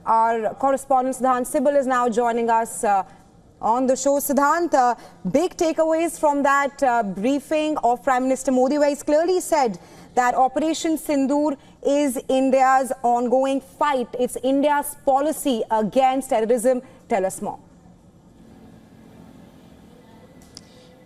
Our correspondent Siddhant Sibal is now joining us on the show. Siddhant, big takeaways from that briefing of Prime Minister Modi, where he's clearly said that Operation Sindoor is India's ongoing fight. It's India's policy against terrorism. Tell us more.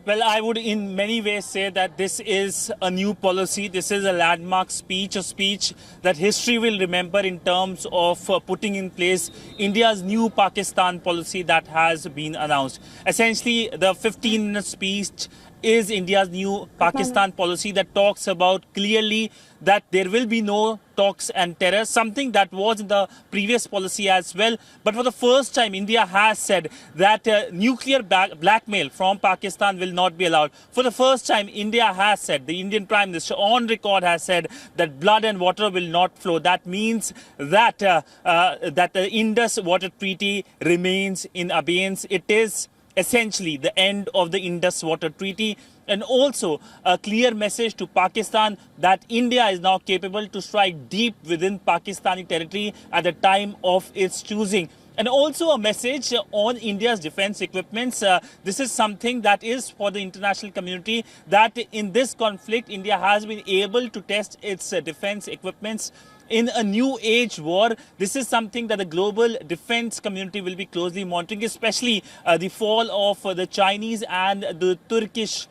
Well, I would in many ways say that this is a new policy. This is a landmark speech, a speech that history will remember in terms of putting in place India's new Pakistan policy that has been announced. Essentially, the 15-minute speech is India's new Pakistan policy that talks about clearly that there will be no talks and terror, something that was in the previous policy as well. But for the first time, India has said that nuclear blackmail from Pakistan will not be allowed. For the first time, India has said, the Indian Prime Minister on record has said that blood and water will not flow. That means that, that the Indus Water Treaty remains in abeyance. It is essentially the end of the Indus Water Treaty, and also a clear message to Pakistan that India is now capable to strike deep within Pakistani territory at the time of its choosing. And also a message on India's defense equipments. This is something that is for the international community, that in this conflict, India has been able to test its defense equipments in a new age war. This is something that the global defense community will be closely monitoring, especially the fall of the Chinese and the Turkish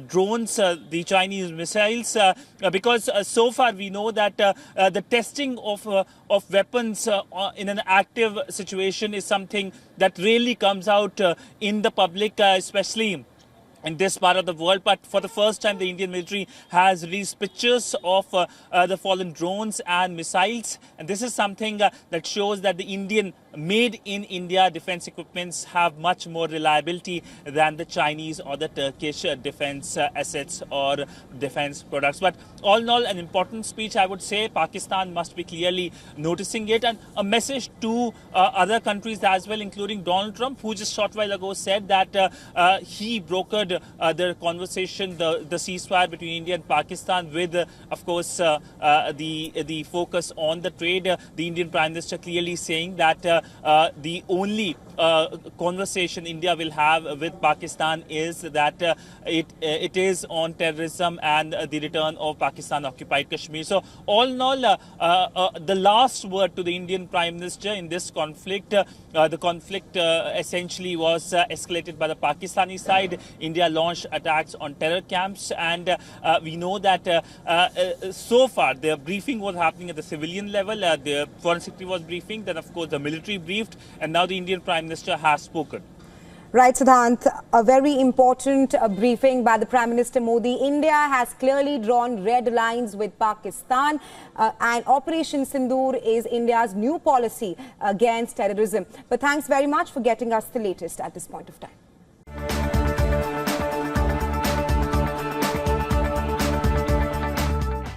drones, the Chinese missiles, because so far we know that the testing of weapons in an active situation is something that really comes out in the public, especially in this part of the world. But for the first time, the Indian military has released pictures of the fallen drones and missiles. And this is something that shows that the Indian made in India defense equipments have much more reliability than the Chinese or the Turkish defense assets or defense products. But all in all, an important speech, I would say. Pakistan must be clearly noticing it, and a message to other countries as well, including Donald Trump, who just a short while ago said that he brokered the conversation, the ceasefire between India and Pakistan with, of course, the focus on the trade. The Indian Prime Minister clearly saying that the only conversation India will have with Pakistan is that it is on terrorism and the return of Pakistan-occupied Kashmir. So all in all, the last word to the Indian Prime Minister in this conflict, the conflict essentially was escalated by the Pakistani side. India launched attacks on terror camps, and we know that so far the briefing was happening at the civilian level. The Foreign Secretary was briefing, then of course the military briefed, and now the Indian Prime Minister has spoken. Right, Siddhant, a very important briefing by the Prime Minister Modi. India has clearly drawn red lines with Pakistan, and Operation Sindoor is India's new policy against terrorism. But thanks very much for getting us the latest at this point of time.